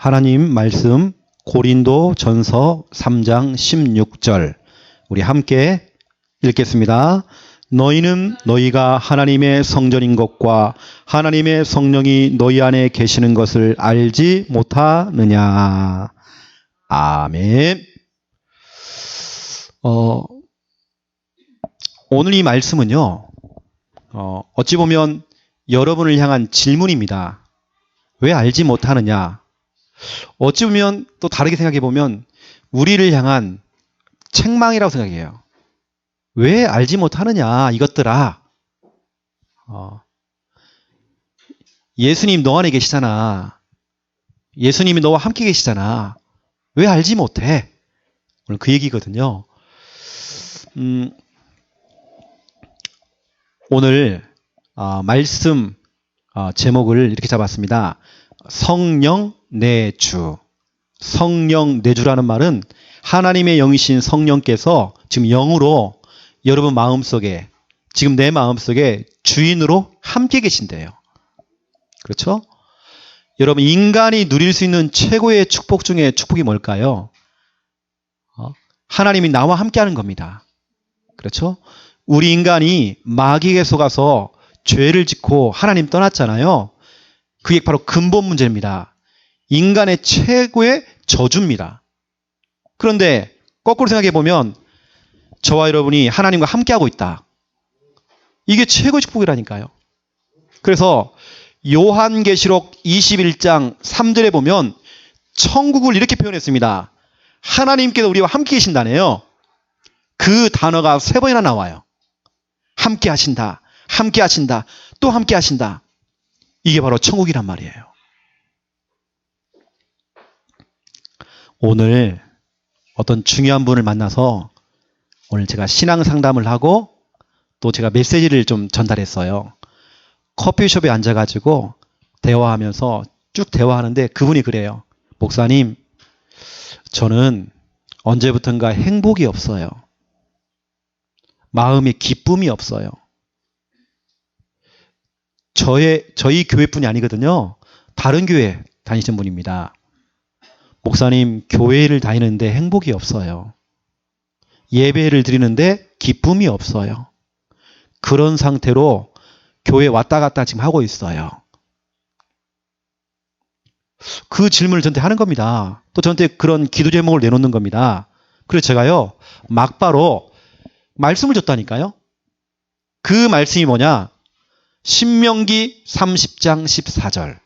하나님 말씀 고린도전서 3장 16절 우리 함께 읽겠습니다. 너희는 너희가 하나님의 성전인 것과 하나님의 성령이 너희 안에 계시는 것을 알지 못하느냐. 아멘. 오늘 이 말씀은요, 어찌 보면 여러분을 향한 질문입니다. 왜 알지 못하느냐? 어찌 보면 또 다르게 생각해 보면 우리를 향한 책망이라고 생각해요. 왜 알지 못하느냐 이것들아. 예수님 너 안에 계시잖아. 예수님이 너와 함께 계시잖아. 왜 알지 못해? 오늘 그 얘기거든요. 오늘 말씀 제목을 이렇게 잡았습니다. 성령 내주. 성령 내주라는 말은 하나님의 영이신 성령께서 지금 영으로 여러분 마음속에, 지금 내 마음속에 주인으로 함께 계신대요. 그렇죠? 여러분, 인간이 누릴 수 있는 최고의 축복 중에 축복이 뭘까요? 하나님이 나와 함께 하는 겁니다. 그렇죠? 우리 인간이 마귀에게 속아서 죄를 짓고 하나님 떠났잖아요. 그게 바로 근본 문제입니다. 인간의 최고의 저주입니다. 그런데 거꾸로 생각해 보면 저와 여러분이 하나님과 함께하고 있다. 이게 최고의 축복이라니까요. 그래서 요한계시록 21장 3절에 보면 천국을 이렇게 표현했습니다. 하나님께서 우리와 함께 계신다네요. 그 단어가 3번이나 나와요. 함께 하신다, 함께 하신다, 또 함께 하신다. 이게 바로 천국이란 말이에요. 오늘 어떤 중요한 분을 만나서 오늘 제가 신앙 상담을 하고 또 제가 메시지를 좀 전달했어요. 커피숍에 앉아가지고 대화하면서 쭉 대화하는데 그분이 그래요. 목사님, 저는 언제부턴가 행복이 없어요. 마음에 기쁨이 없어요. 저희 교회뿐이 아니거든요. 다른 교회 다니시는 분입니다. 목사님, 교회를 다니는데 행복이 없어요. 예배를 드리는데 기쁨이 없어요. 그런 상태로 교회 왔다 갔다 지금 하고 있어요. 그 질문을 저한테 하는 겁니다. 또 저한테 그런 기도 제목을 내놓는 겁니다. 그래서 제가요, 막바로 말씀을 줬다니까요. 그 말씀이 뭐냐? 신명기 30장 14절.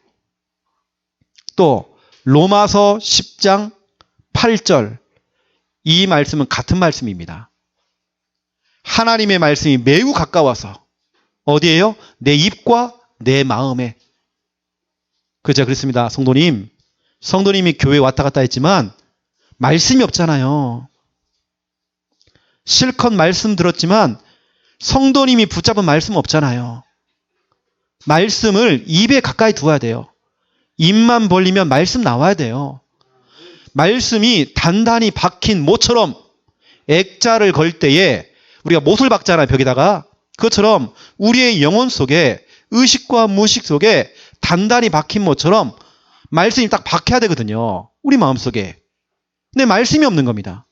또 로마서 10장 8절. 이 말씀은 같은 말씀입니다. 하나님의 말씀이 매우 가까워서 어디에요? 내 입과 내 마음에. 그래서 제가 그랬습니다. 성도님이 교회 왔다 갔다 했지만 말씀이 없잖아요. 실컷 말씀 들었지만 성도님이 붙잡은 말씀 없잖아요. 말씀을 입에 가까이 두어야 돼요. 입만 벌리면 말씀 나와야 돼요. 말씀이 단단히 박힌 모처럼 액자를 걸 때에 우리가 못을 박잖아요, 벽에다가. 그것처럼 우리의 영혼 속에, 의식과 무의식 속에 단단히 박힌 모처럼 말씀이 딱 박혀야 되거든요. 우리 마음속에. 근데 말씀이 없는 겁니다.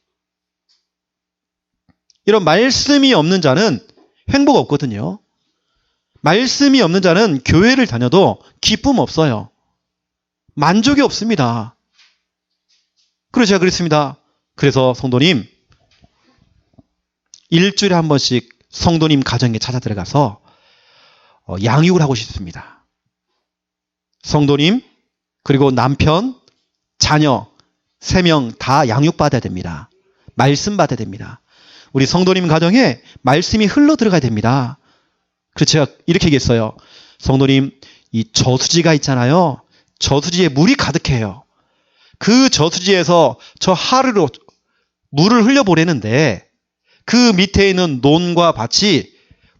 이런 말씀이 없는 자는 행복 없거든요. 말씀이 없는 자는 교회를 다녀도 기쁨 없어요. 만족이 없습니다. 그래서 제가 그랬습니다. 그래서 성도님, 일주일에 한 번씩 성도님 가정에 찾아 들어가서 양육을 하고 싶습니다. 성도님, 그리고 남편, 자녀 3명 다 양육받아야 됩니다. 말씀 받아야 됩니다. 우리 성도님 가정에 말씀이 흘러 들어가야 됩니다. 그래서 제가 이렇게 얘기했어요. 성도님, 이 저수지가 있잖아요. 저수지에 물이 가득해요. 그 저수지에서 저 하루로 물을 흘려보내는데 그 밑에 있는 논과 밭이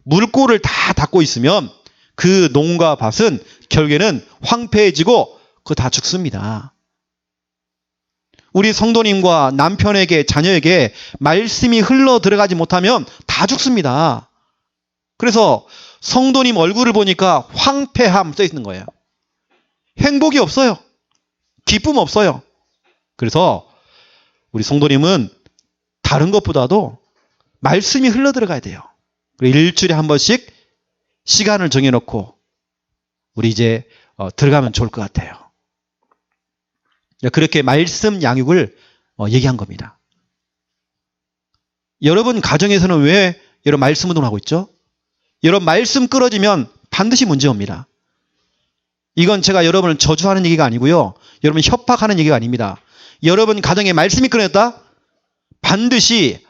물골을 다 닫고 있으면 그 논과 밭은 결국에는 황폐해지고 그거 다 죽습니다. 우리 성도님과 남편에게, 자녀에게 말씀이 흘러 들어가지 못하면 다 죽습니다. 그래서 성도님 얼굴을 보니까 황폐함 써 있는 거예요. 행복이 없어요. 기쁨 없어요. 그래서 우리 성도님은 다른 것보다도 말씀이 흘러들어가야 돼요. 일주일에 한 번씩 시간을 정해놓고 우리 이제 들어가면 좋을 것 같아요. 그렇게 말씀 양육을 얘기한 겁니다. 여러분 가정에서는 왜 여러분 말씀 운동을 하고 있죠? 여러분 말씀 끊어지면 반드시 문제 옵니다. 이건 제가 여러분을 저주하는 얘기가 아니고요. 여러분 협박하는 얘기가 아닙니다. 여러분 가정에 말씀이 끊어졌다? 반드시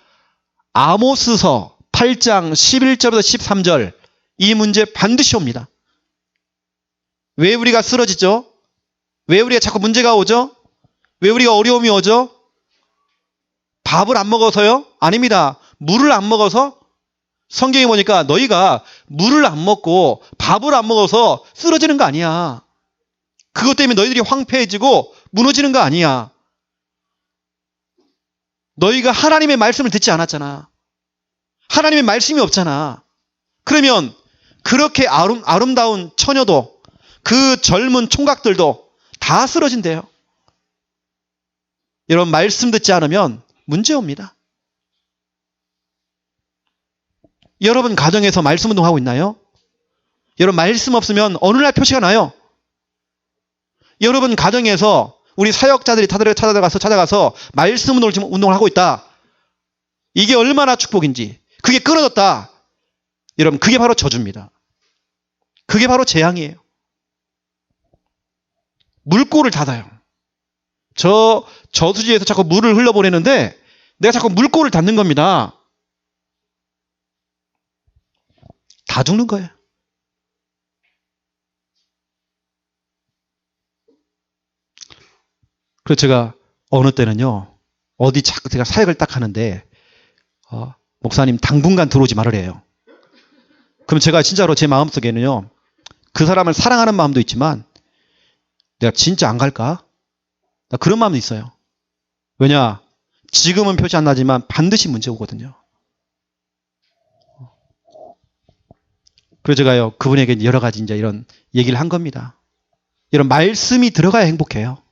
아모스서 8장 11절부터 13절 이 문제 반드시 옵니다. 왜 우리가 쓰러지죠? 왜 우리가 자꾸 문제가 오죠? 왜 우리가 어려움이 오죠? 밥을 안 먹어서요? 아닙니다. 물을 안 먹어서? 성경에 보니까 너희가 물을 안 먹고 밥을 안 먹어서 쓰러지는 거 아니야. 그것 때문에 너희들이 황폐해지고 무너지는 거 아니야. 너희가 하나님의 말씀을 듣지 않았잖아. 하나님의 말씀이 없잖아. 그러면 그렇게 아름다운 처녀도 그 젊은 총각들도 다 쓰러진대요. 여러분 말씀 듣지 않으면 문제 옵니다. 여러분 가정에서 말씀 운동하고 있나요? 여러분 말씀 없으면 어느 날 표시가 나요. 여러분 가정에서 우리 사역자들이 찾아가서 말씀 운동을 하고 있다. 이게 얼마나 축복인지. 그게 끊어졌다. 여러분 그게 바로 저주입니다. 그게 바로 재앙이에요. 물꼬를 닫아요. 저수지에서 자꾸 물을 흘러보내는데 내가 자꾸 물꼬를 닫는 겁니다. 다 죽는 거예요. 그래서 제가 어느 때는요. 어디 자꾸 제가 사역을 딱 하는데 목사님 당분간 들어오지 말으래요. 그럼 제가 진짜로 제 마음속에는요. 그 사람을 사랑하는 마음도 있지만 내가 진짜 안 갈까? 나 그런 마음도 있어요. 왜냐? 지금은 표시 안 나지만 반드시 문제 오거든요. 그래서 제가요, 그분에게 여러 가지 이제 이런 얘기를 한 겁니다. 이런 말씀이 들어가야 행복해요.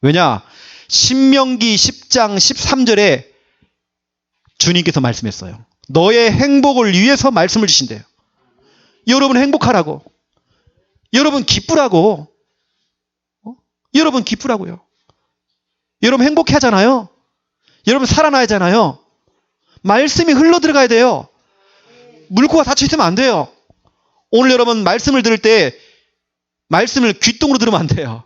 왜냐? 신명기 10장 13절에 주님께서 말씀했어요. 너의 행복을 위해서 말씀을 주신대요. 여러분 행복하라고. 여러분 기쁘라고. 여러분 기쁘라고요. 여러분 행복해 하잖아요. 여러분 살아나야 하잖아요. 말씀이 흘러들어가야 돼요. 물꼬가 닫혀있으면 안 돼요. 오늘 여러분 말씀을 들을 때 말씀을 귓등으로 들으면 안 돼요.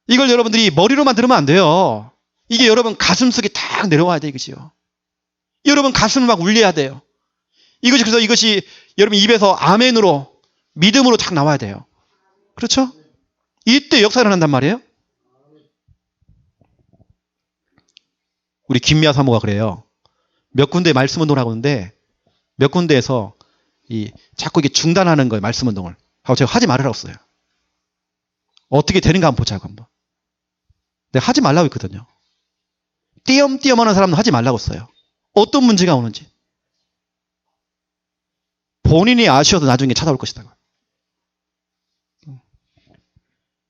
이걸 여러분들이 머리로만 들으면 안 돼요. 이게 여러분 가슴속에 딱 내려와야 돼 이것이요. 여러분 가슴을 막 울려야 돼요. 그래서 이것이 여러분 입에서 아멘으로 믿음으로 딱 나와야 돼요. 그렇죠? 이때 역사가 일어난단 말이에요. 우리 김미아 사모가 그래요. 몇 군데 말씀 운동을 하고 있는데 몇 군데에서 자꾸 이게 중단하는 거예요. 말씀 운동을. 하고 제가 하지 말으라고 했어요. 어떻게 되는가 한번 보자고 한번. 내가 하지 말라고 했거든요. 띄엄띄엄 하는 사람은 하지 말라고 했어요. 어떤 문제가 오는지. 본인이 아쉬워도 나중에 찾아올 것이다.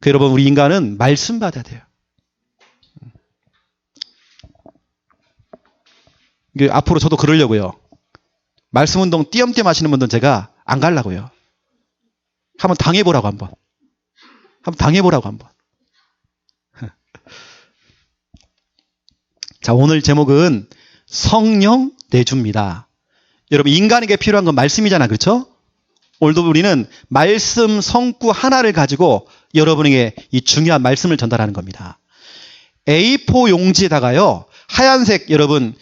여러분 우리 인간은 말씀 받아야 돼요. 앞으로 저도 그러려고요. 말씀 운동 띄엄띄엄 하시는 분들은 제가 안 가려고요. 한번 당해보라고 한번. 자, 오늘 제목은 성령 내주입니다. 여러분 인간에게 필요한 건 말씀이잖아. 그렇죠? 오늘도 우리는 말씀 성구 하나를 가지고 여러분에게 이 중요한 말씀을 전달하는 겁니다. A4 용지에다가요. 하얀색 여러분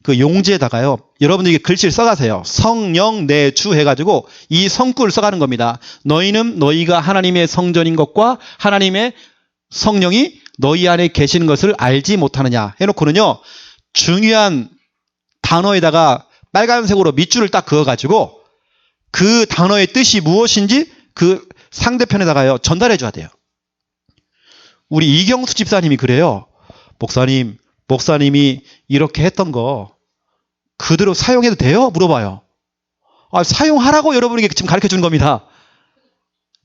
그 용지에다가요. 여러분들이 글씨를 써가세요. 성령 내주 해가지고 이 성구를 써가는 겁니다. 너희는 너희가 하나님의 성전인 것과 하나님의 성령이 너희 안에 계시는 것을 알지 못하느냐 해놓고는요. 중요한 단어에다가 빨간색으로 밑줄을 딱 그어가지고 그 단어의 뜻이 무엇인지 그 상대편에다가요. 전달해 줘야 돼요. 우리 이경수 집사님이 그래요. 목사님이 이렇게 했던 거 그대로 사용해도 돼요? 물어봐요. 사용하라고 여러분에게 지금 가르쳐 주는 겁니다.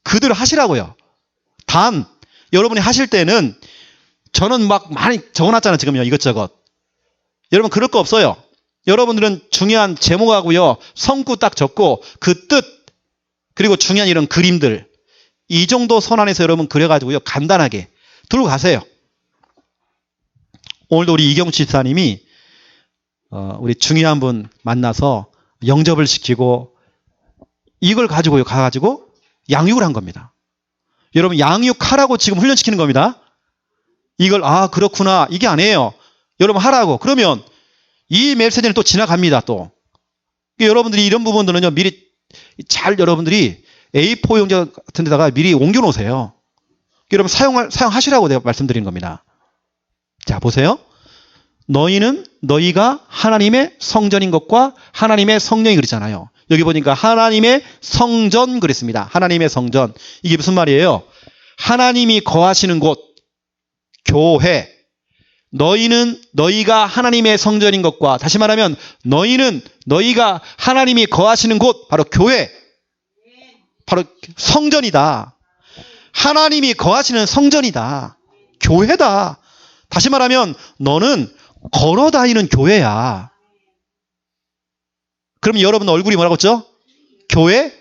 그대로 하시라고요. 단 여러분이 하실 때는 저는 막 많이 적어놨잖아요. 지금요. 이것저것. 여러분 그럴 거 없어요. 여러분들은 중요한 제목하고요. 성구 딱 적고 그 뜻 그리고 중요한 이런 그림들 이 정도 선 안에서 여러분 그려가지고요. 간단하게 들고 가세요. 오늘도 우리 이경수 집사님이 우리 중요한 분 만나서 영접을 시키고 이걸 가지고요. 가가지고 양육을 한 겁니다. 여러분 양육하라고 지금 훈련시키는 겁니다. 이걸 그렇구나 이게 아니에요. 여러분 하라고. 그러면 이 메시지는 또 지나갑니다. 또 여러분들이 이런 부분들은요. 미리 잘 여러분들이 A4 용지 같은 데다가 미리 옮겨 놓으세요. 여러분 사용하시라고 내가 말씀드리는 겁니다. 자 보세요. 너희가 하나님의 성전인 것과 하나님의 성령이 그랬잖아요. 여기 보니까 하나님의 성전 그랬습니다. 하나님의 성전. 이게 무슨 말이에요? 하나님이 거하시는 곳, 교회. 너희가 하나님의 성전인 것과 다시 말하면 너희가 하나님이 거하시는 곳, 바로 교회. 바로 성전이다. 하나님이 거하시는 성전이다. 교회다. 다시 말하면 너는 걸어다니는 교회야. 그럼 여러분 얼굴이 뭐라고 했죠? 교회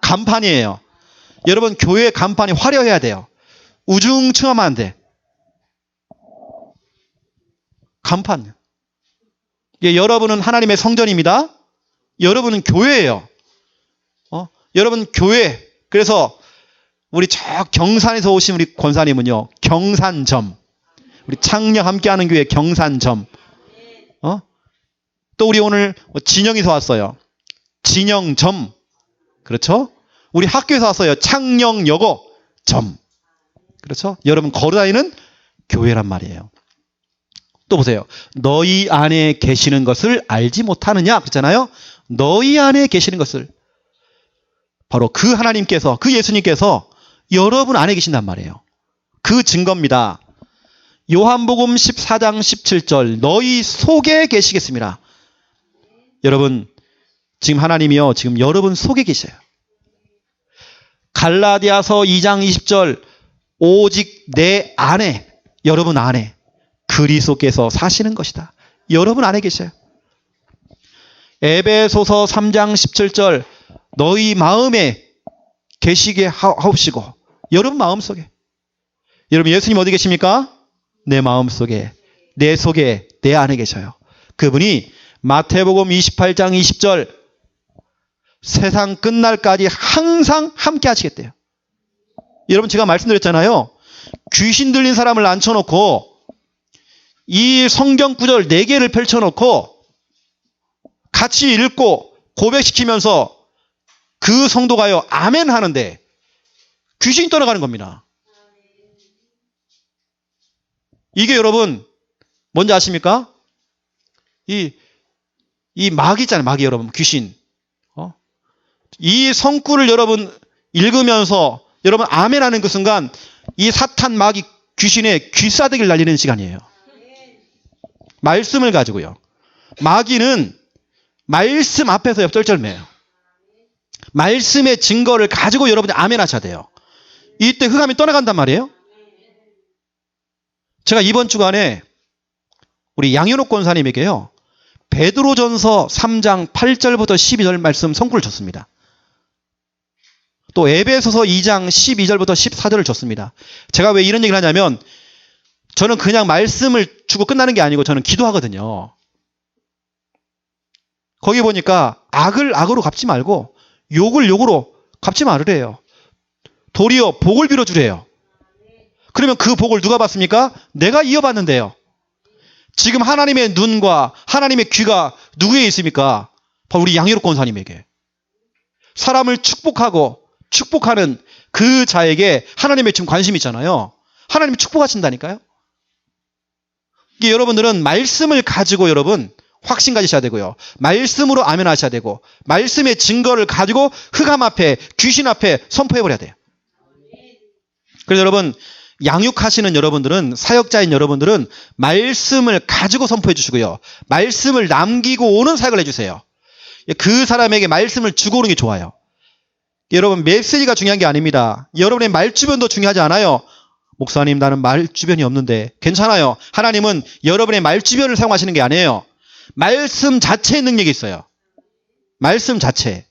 간판이에요. 여러분 교회 간판이 화려해야 돼요. 우중충하면 안 돼. 간판. 여러분은 하나님의 성전입니다. 여러분은 교회예요. 여러분 교회. 그래서 우리 저 경산에서 오신 우리 권사님은요. 경산점. 우리 창녕 함께하는 교회 경산점. 또 우리 오늘 진영에서 왔어요. 진영점. 그렇죠? 우리 학교에서 왔어요. 창녕여고점. 그렇죠? 여러분 걸어다니는 교회란 말이에요. 또 보세요. 너희 안에 계시는 것을 알지 못하느냐 그랬잖아요. 너희 안에 계시는 것을 바로 그 하나님께서 그 예수님께서 여러분 안에 계신단 말이에요. 그 증거입니다. 요한복음 14장 17절 너희 속에 계시겠습니다. 여러분 지금 하나님이요. 지금 여러분 속에 계셔요. 갈라디아서 2장 20절 오직 내 안에 여러분 안에 그리스도께서 사시는 것이다. 여러분 안에 계셔요. 에베소서 3장 17절 너희 마음에 계시게 하옵시고 여러분 마음속에. 여러분 예수님 어디 계십니까? 내 마음속에 내 속에 내 안에 계셔요. 그분이 마태복음 28장 20절 세상 끝날까지 항상 함께 하시겠대요. 여러분 제가 말씀드렸잖아요. 귀신 들린 사람을 앉혀놓고 이 성경 구절 4개를 펼쳐놓고 같이 읽고 고백시키면서 그 성도가요 아멘 하는데 귀신이 떠나가는 겁니다. 이게 여러분 뭔지 아십니까? 이 마귀 있잖아요. 마귀 여러분 귀신. 이 성구를 여러분 읽으면서 여러분 아멘 하는 그 순간 이 사탄 마귀 귀신의 귀싸대기를 날리는 시간이에요. 말씀을 가지고요. 마귀는 말씀 앞에서 엽절절매요. 말씀의 증거를 가지고 여러분이 아멘 하셔야 돼요. 이때 흑암이 떠나간단 말이에요. 제가 이번 주간에 우리 양현옥 권사님에게요. 베드로전서 3장 8절부터 12절 말씀 성구를 줬습니다. 또 에베소서 2장 12절부터 14절을 줬습니다. 제가 왜 이런 얘기를 하냐면 저는 그냥 말씀을 주고 끝나는 게 아니고 저는 기도하거든요. 거기 보니까 악을 악으로 갚지 말고 욕을 욕으로 갚지 말으래요. 도리어 복을 빌어주래요. 그러면 그 복을 누가 받습니까? 내가 이어받는데요. 지금 하나님의 눈과 하나님의 귀가 누구에 있습니까? 바로 우리 양희록 권사님에게. 사람을 축복하는 그 자에게 하나님의 지금 관심이 있잖아요. 하나님이 축복하신다니까요. 이게 여러분들은 말씀을 가지고 여러분 확신 가지셔야 되고요. 말씀으로 아멘 하셔야 되고 말씀의 증거를 가지고 흑암 앞에 귀신 앞에 선포해버려야 돼요. 그래서 여러분 양육하시는 여러분들은 사역자인 여러분들은 말씀을 가지고 선포해 주시고요. 말씀을 남기고 오는 사역을 해주세요. 그 사람에게 말씀을 주고 오는 게 좋아요. 여러분 메시지가 중요한 게 아닙니다. 여러분의 말주변도 중요하지 않아요. 목사님 나는 말주변이 없는데 괜찮아요. 하나님은 여러분의 말주변을 사용하시는 게 아니에요. 말씀 자체의 능력이 있어요. 말씀 자체.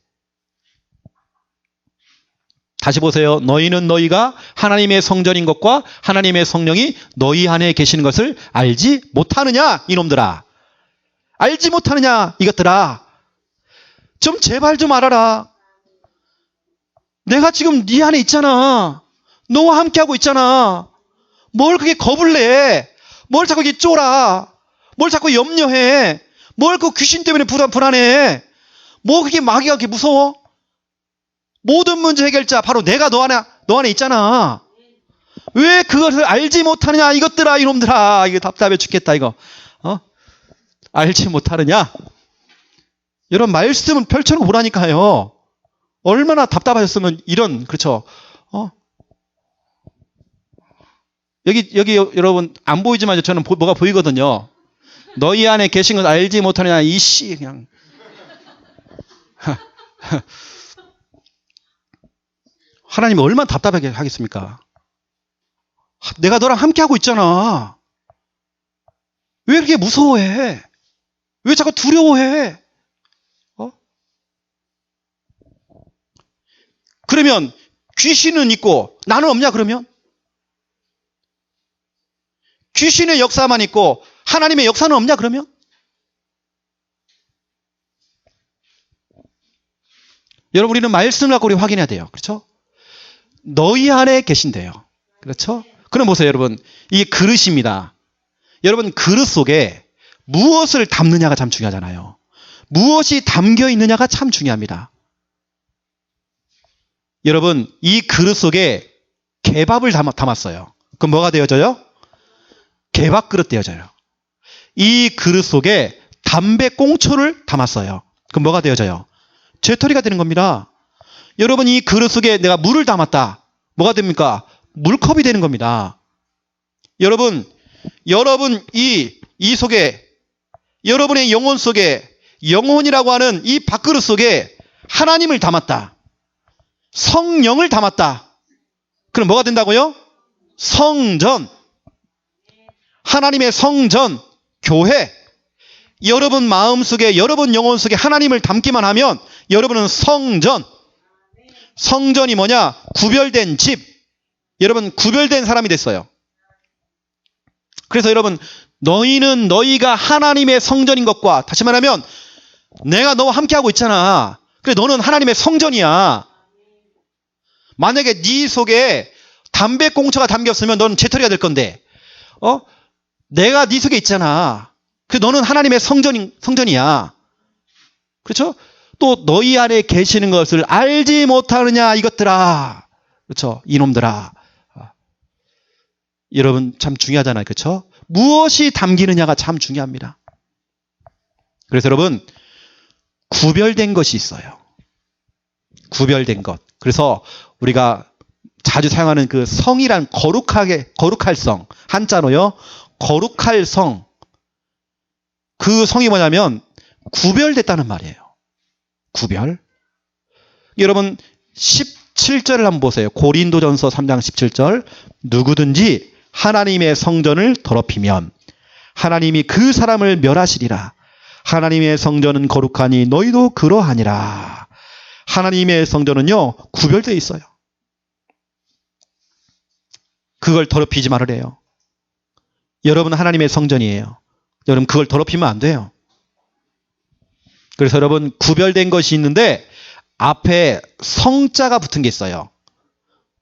다시 보세요. 너희는 너희가 하나님의 성전인 것과 하나님의 성령이 너희 안에 계시는 것을 알지 못하느냐 이놈들아. 알지 못하느냐 이것들아. 좀 제발 좀 알아라. 내가 지금 네 안에 있잖아. 너와 함께하고 있잖아. 뭘 그렇게 겁을 내. 뭘 자꾸 이렇게 쫄아. 뭘 자꾸 염려해. 뭘 그 귀신 때문에 불안해. 뭐 그게 마귀가 그렇게 무서워? 모든 문제 해결자 바로 내가 너 안에 있잖아. 왜 그것을 알지 못하느냐 이것들아 이놈들아. 이거 답답해 죽겠다 이거. 알지 못하느냐. 여러분 말씀은 펼쳐놓고 보라니까요. 얼마나 답답하셨으면 이런 그렇죠. 여기 여러분 안 보이지만 저는 뭐가 보이거든요. 너희 안에 계신 것 알지 못하느냐 이씨 그냥. 하나님이 얼마나 답답하게 하겠습니까? 내가 너랑 함께하고 있잖아. 왜 이렇게 무서워해? 왜 자꾸 두려워해? 그러면 귀신은 있고 나는 없냐 그러면? 귀신의 역사만 있고 하나님의 역사는 없냐 그러면? 여러분 우리는 말씀을 갖고 우리 확인해야 돼요. 그렇죠? 너희 안에 계신대요. 그렇죠? 그럼 보세요 여러분. 이 그릇입니다. 여러분 그릇 속에 무엇을 담느냐가 참 중요하잖아요. 무엇이 담겨 있느냐가 참 중요합니다. 여러분 이 그릇 속에 개밥을 담았어요. 그럼 뭐가 되어져요? 개밥 그릇 되어져요. 이 그릇 속에 담배꽁초를 담았어요. 그럼 뭐가 되어져요? 죄토리가 되는 겁니다. 여러분 이 그릇 속에 내가 물을 담았다. 뭐가 됩니까? 물컵이 되는 겁니다. 여러분 이 속에 여러분의 영혼 속에 영혼이라고 하는 이 밥그릇 속에 하나님을 담았다. 성령을 담았다. 그럼 뭐가 된다고요? 성전. 하나님의 성전, 교회. 여러분 마음속에 여러분 영혼 속에 하나님을 담기만 하면 여러분은 성전. 성전이 뭐냐? 구별된 집. 여러분 구별된 사람이 됐어요. 그래서 여러분 너희는 너희가 하나님의 성전인 것과 다시 말하면 내가 너와 함께하고 있잖아. 그래 너는 하나님의 성전이야. 만약에 네 속에 담배꽁초가 담겼으면 너는 죄토리가 될 건데 내가 네 속에 있잖아. 그래 너는 하나님의 성전이야. 그렇죠? 또 너희 안에 계시는 것을 알지 못하느냐 이것들아. 그렇죠? 이놈들아. 여러분 참 중요하잖아요. 그렇죠? 무엇이 담기느냐가 참 중요합니다. 그래서 여러분 구별된 것이 있어요. 구별된 것. 그래서 우리가 자주 사용하는 그 성이란 거룩할 성. 한자로요. 거룩할 성. 그 성이 뭐냐면 구별됐다는 말이에요. 구별. 여러분 17절을 한번 보세요. 고린도전서 3장 17절. 누구든지 하나님의 성전을 더럽히면 하나님이 그 사람을 멸하시리라. 하나님의 성전은 거룩하니 너희도 그러하니라. 하나님의 성전은요 구별되어 있어요. 그걸 더럽히지 말으래요. 여러분 하나님의 성전이에요. 여러분 그걸 더럽히면 안 돼요. 그래서 여러분 구별된 것이 있는데 앞에 성자가 붙은 게 있어요.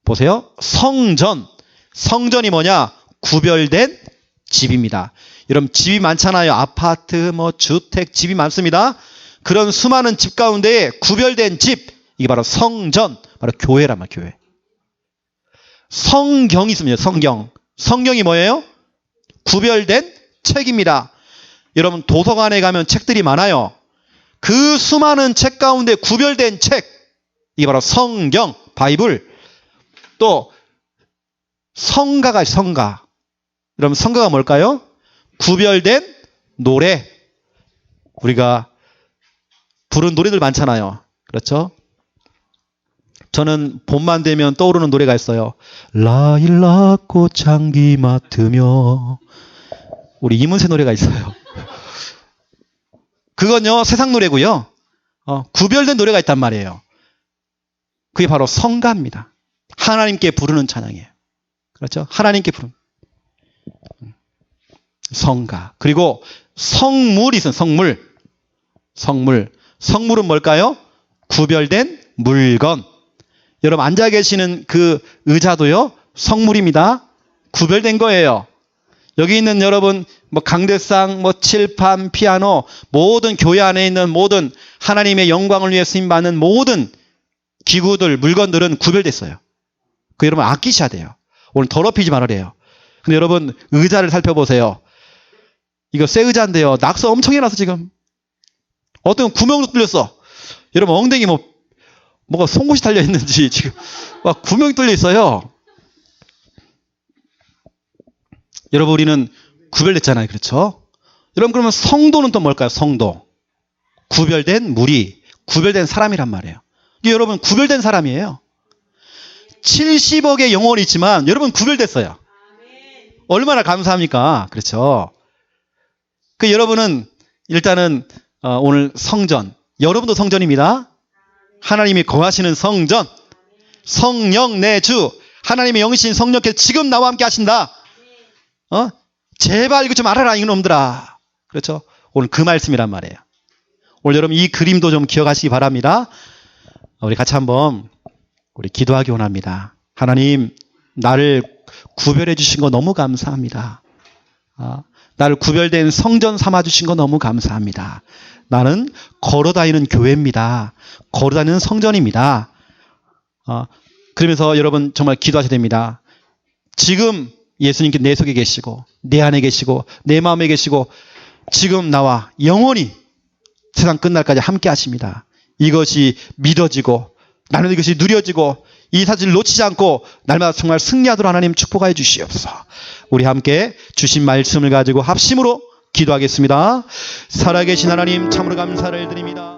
보세요. 성전. 성전이 뭐냐? 구별된 집입니다. 여러분 집이 많잖아요. 아파트, 주택, 집이 많습니다. 그런 수많은 집 가운데 구별된 집. 이게 바로 성전. 바로 교회란 말이에요. 교회. 성경이 있습니다. 성경. 성경이 뭐예요? 구별된 책입니다. 여러분 도서관에 가면 책들이 많아요. 그 수많은 책 가운데 구별된 책. 이게 바로 성경, 바이블. 또 성가가 성가. 여러분 성가가 뭘까요? 구별된 노래. 우리가 부른 노래들 많잖아요. 그렇죠? 저는 봄만 되면 떠오르는 노래가 있어요. 라일락꽃 향기 맡으며. 우리 이문세 노래가 있어요. 그건요, 세상 노래고요. 구별된 노래가 있단 말이에요. 그게 바로 성가입니다. 하나님께 부르는 찬양이에요. 그렇죠? 하나님께 부르는 성가. 그리고 성물이 있어요. 성물. 성물은 뭘까요? 구별된 물건. 여러분 앉아 계시는 그 의자도요, 성물입니다. 구별된 거예요. 여기 있는 여러분, 강대상, 칠판, 피아노, 모든 교회 안에 있는 모든 하나님의 영광을 위해 쓰임받는 모든 기구들, 물건들은 구별됐어요. 그 여러분 아끼셔야 돼요. 오늘 더럽히지 말으래요. 근데 여러분 의자를 살펴보세요. 이거 새 의자인데요. 낙서 엄청 해놨어 지금. 어떤 구멍도 뚫렸어. 여러분 엉덩이 뭐가 송곳이 달려 있는지 지금 막 구멍이 뚫려 있어요. 여러분 우리는 구별됐잖아요. 그렇죠? 여러분 그러면 성도는 또 뭘까요? 성도. 구별된 무리, 구별된 사람이란 말이에요. 이게 여러분 구별된 사람이에요. 70억의 영혼이 있지만 여러분 구별됐어요. 얼마나 감사합니까? 그렇죠? 여러분은 일단은 오늘 성전, 여러분도 성전입니다. 하나님이 거하시는 성전, 성령 내 주, 하나님의 영이신 성령께서 지금 나와 함께 하신다. 제발 이거 좀 알아라 이놈들아. 그렇죠? 오늘 그 말씀이란 말이에요. 오늘 여러분 이 그림도 좀 기억하시기 바랍니다. 우리 같이 한번 우리 기도하기 원합니다. 하나님, 나를 구별해 주신 거 너무 감사합니다. 나를 구별된 성전 삼아 주신 거 너무 감사합니다. 나는 걸어다니는 교회입니다. 걸어다니는 성전입니다. 그러면서 여러분 정말 기도하셔야 됩니다. 지금 예수님께 내 속에 계시고 내 안에 계시고 내 마음에 계시고 지금 나와 영원히 세상 끝날까지 함께 하십니다. 이것이 믿어지고 나는 이것이 누려지고 이 사실을 놓치지 않고 날마다 정말 승리하도록 하나님 축복하여 주시옵소서. 우리 함께 주신 말씀을 가지고 합심으로 기도하겠습니다. 살아계신 하나님 참으로 감사를 드립니다.